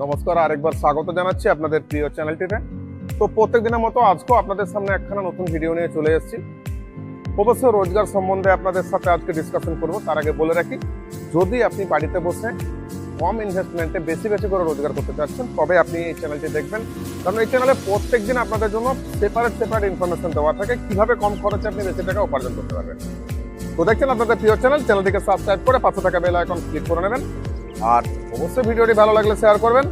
নমস্কার, আরেকবার স্বাগত জানাচ্ছি আপনাদের প্রিয় চ্যানেলটিতে। তো প্রত্যেক দিনের মতো আজকেও আপনাদের সামনে একখানা নতুন ভিডিও নিয়ে চলে এসেছি। অবশ্য রোজগার সম্বন্ধে আপনাদের সাথে আজকে ডিসকাশন করব। তার আগে বলে রাখি, যদি আপনি বাড়িতে বসে কম ইনভেস্টমেন্টে বেশি বেশি করে রোজগার করতে চাচ্ছেন, তবে আপনি এই চ্যানেলটি দেখবেন। কারণ এই চ্যানেলে প্রত্যেক দিন আপনাদের জন্য সেপারেট ইনফরমেশন দেওয়া থাকে কিভাবে কম খরচে আপনি বেশি টাকা উপার্জন করতে পারবেন। তো দেখছেন আপনাদের প্রিয় চ্যানেলটিকে সাবস্ক্রাইব করে পাশে থাকা বেল আইকন ক্লিক করে নেবেন। আর অবশ্যই ভিডিওটি ভালো লাগলে শেয়ার করবেন,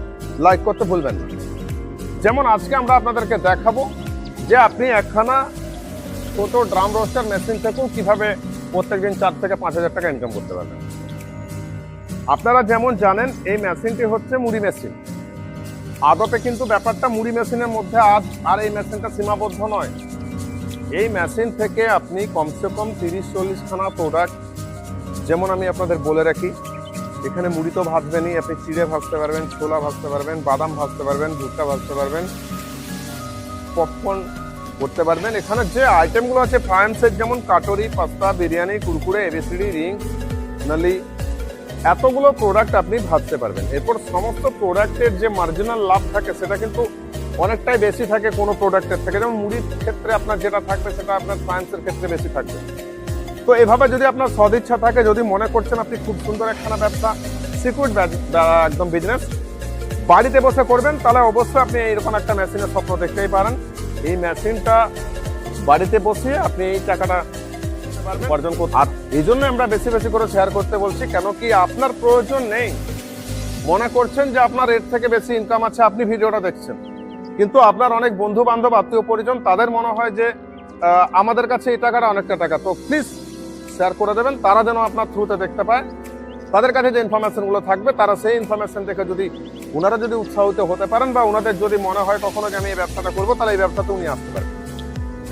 লাইক করতে ভুলবেন না। যেমন আজকে আমরা আপনাদেরকে দেখাবো যে আপনি একখানা ছোট ড্রাম রোস্টার মেশিন থেকেও কিভাবে প্রত্যেকদিন 4 থেকে 5 হাজার টাকা ইনকাম করতে পারবেন। আপনারা যেমন জানেন, এই মেশিনটি হচ্ছে মুড়ি মেশিন। আদতে কিন্তু ব্যাপারটা মুড়ি মেশিনের মধ্যে আর এই মেশিনটা সীমাবদ্ধ নয়। এই মেশিন থেকে আপনি কমসে কম 30-40 খানা প্রোডাক্ট, যেমন আমি আপনাদের বলে রাখি, এখানে মুড়ি তো ভাজবেনই, আপনি চিড়ে ভাজতে পারবেন, ছোলা ভাজতে পারবেন, বাদাম ভাজতে পারবেন, ভুট্টা ভাজতে পারবেন, পপকর্ন করতে পারবেন। এখানে যে আইটেমগুলো আছে ফ্রান্সের, যেমন কাটরি, pasta, biryani, Kurkure, A B C D, ring, নালি, এতগুলো প্রোডাক্ট আপনি ভাজতে পারবেন। এরপর সমস্ত প্রোডাক্টের যে মার্জিনাল লাভ থাকে সেটা কিন্তু অনেকটাই বেশি থাকে কোনো প্রোডাক্টের থেকে। যেমন মুড়ির ক্ষেত্রে আপনার যেটা থাকবে সেটা আপনার ফ্রান্সের ক্ষেত্রে বেশি থাকবে। তো এভাবে যদি আপনার সদিচ্ছা থাকে, যদি মনে করছেন আপনি খুব সুন্দর একখানা ব্যবসা, সিকিউর একদম বিজনেস বাড়িতে বসে করবেন, তাহলে অবশ্যই আপনি এইরকম একটা মেশিনের স্বপ্ন দেখতেই পারেন। এই মেশিনটা বাড়িতে বসিয়ে আপনি এই টাকাটা উপার্জন করতে। আর এই জন্য আমরা বেশি বেশি করে শেয়ার করতে বলছি, কেন কি আপনার প্রয়োজন নেই, মনে করছেন যে আপনার এর থেকে বেশি ইনকাম আছে, আপনি ভিডিওটা দেখছেন, কিন্তু আপনার অনেক বন্ধু বান্ধব, আত্মীয় পরিজন, তাদের মনে হয় যে আমাদের কাছে এই টাকাটা অনেকটা টাকা। তো প্লিজ শেয়ার করে দেবেন, তারা যেন আপনার থ্রুতে দেখতে পায়। তাদের কাছে যে ইনফরমেশন গুলো থাকবে, তারা সেই ইনফরমেশন দেখে ওনারা যদি উৎসাহিত হতে পারেন, বা ওনাদের যদি মনে হয় কখনো যে আমি এই ব্যবসাটা করবো, তাহলে এই ব্যবসাতে উনি আসতে পারেন।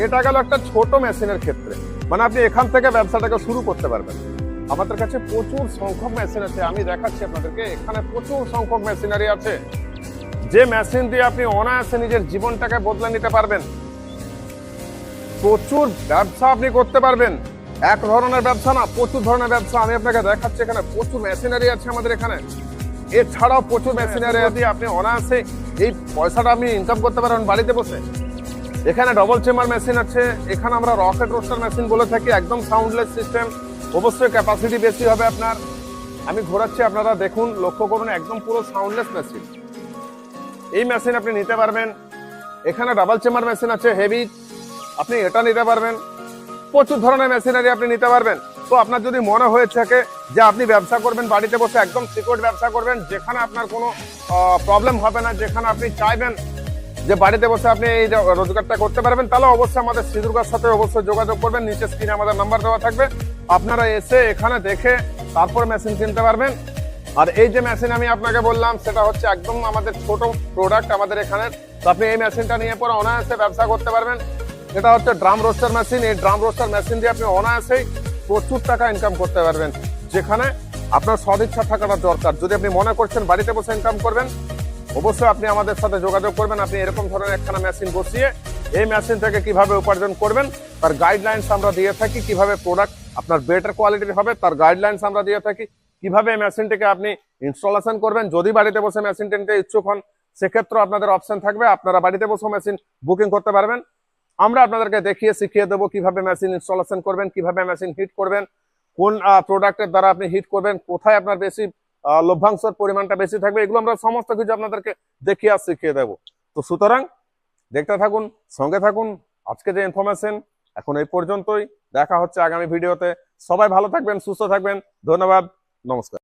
এটা গেল একটা ছোট মেশিনের ক্ষেত্রে, মানে আপনি এখান থেকে ব্যবসাটাকে শুরু করতে পারবেন। আমাদের কাছে প্রচুর সংখ্যক মেশিন আছে, আমি দেখাচ্ছি আপনাদেরকে। এখানে প্রচুর সংখ্যক মেশিনারি আছে, যে মেশিন দিয়ে আপনি অনায়াসে নিজের জীবনটাকে বদলে নিতে পারবেন। প্রচুর ব্যবসা আপনি করতে পারবেন, এক ধরনের ব্যবসা না, প্রচুর ধরনের ব্যবসা আমি আপনাকে দেখাচ্ছি। এখানে প্রচুর মেশিনারি আছে আমাদের এখানে। এছাড়াও প্রচুর মেশিনারি দিয়ে আপনি অনায়াসে এই পয়সাটা আপনি ইনকাম করতে পারবেন বাড়িতে বসে। এখানে ডবল চেম্বার মেশিন আছে, এখানে আমরা রকেট রোস্টার মেশিন বলে থাকি, একদম সাউন্ডলেস সিস্টেম, অবশ্যই ক্যাপাসিটি বেশি হবে আপনার। আমি ঘোরাচ্ছি, আপনারা দেখুন, লক্ষ্য করুন, একদম পুরো সাউন্ডলেস মেশিন। এই মেশিন আপনি নিতে পারবেন। এখানে ডাবল চেম্বার মেশিন আছে হেভি, আপনি এটা নিতে পারবেন। প্রচুর ধরনের মেশিনারি আপনি নিতে পারবেন। তো আপনার যদি মনে হয়ে থাকে যে আপনি ব্যবসা করবেন বাড়িতে বসে, একদম সিকিউর ব্যবসা করবেন, যেখানে আপনার কোনো প্রবলেম হবে না, যেখানে আপনি চাইবেন যে বাড়িতে বসে আপনি এই রোজগারটা করতে পারবেন, তাহলে অবশ্যই আমাদের সিজুরকার সাথে অবশ্যই যোগাযোগ করবেন। নিচে স্ক্রিনে আমাদের নাম্বার দেওয়া থাকবে, আপনারা এসে এখানে দেখে তারপর মেশিন কিনতে পারবেন। আর এই যে মেশিন আমি আপনাকে বললাম, সেটা হচ্ছে একদম আমাদের ছোট প্রোডাক্ট আমাদের এখানে। তো আপনি এই মেশিনটা নিয়ে পরে অনায়াসে ব্যবসা করতে পারবেন। এটা হচ্ছে ড্রাম রোস্টার মেশিন। এই ড্রাম রোস্টার মেশিন দিয়ে আপনি অনায়াসেই প্রচুর টাকা ইনকাম করতে পারবেন, যেখানে আপনার সদিচ্ছা থাকাটা দরকার। যদি আপনি মনে করছেন বাড়িতে বসে ইনকাম করবেন, অবশ্যই আপনি আমাদের সাথে যোগাযোগ করবেন। আপনি এরকম ধরনের একখানা মেশিন বসিয়ে এই মেশিন থেকে কিভাবে উপার্জন করবেন তার গাইডলাইন্স আমরা দিয়ে থাকি। কিভাবে প্রোডাক্ট আপনার বেটার কোয়ালিটির হবে তার গাইডলাইন্স আমরা দিয়ে থাকি। কিভাবে এই মেশিনটিকে আপনি ইনস্টলেশন করবেন, যদি বাড়িতে বসে মেশিনটি নিতে ইচ্ছুক হন, সেক্ষেত্রে আপনাদের অপশন থাকবে, আপনারা বাড়িতে বসে মেশিন বুকিং করতে পারবেন। আমরা আপনাদেরকে দেখিয়ে শিখিয়ে দেবো কিভাবে মেশিন ইনস্টলেশন করবেন, কিভাবে মেশিন হিট করবেন, কোন প্রোডাক্টের দ্বারা আপনি হিট করবেন, কোথায় আপনার বেশি লভ্যাংশের পরিমাণটা বেশি থাকবে, এগুলো আমরা সমস্ত কিছু আপনাদেরকে দেখিয়ে আর শিখিয়ে দেবো। তো সুতরাং দেখতে থাকুন, সঙ্গে থাকুন। আজকে যে ইনফরমেশন এখন এই পর্যন্তই, দেখা হচ্ছে আগামী ভিডিওতে। সবাই ভালো থাকবেন, সুস্থ থাকবেন, ধন্যবাদ, নমস্কার।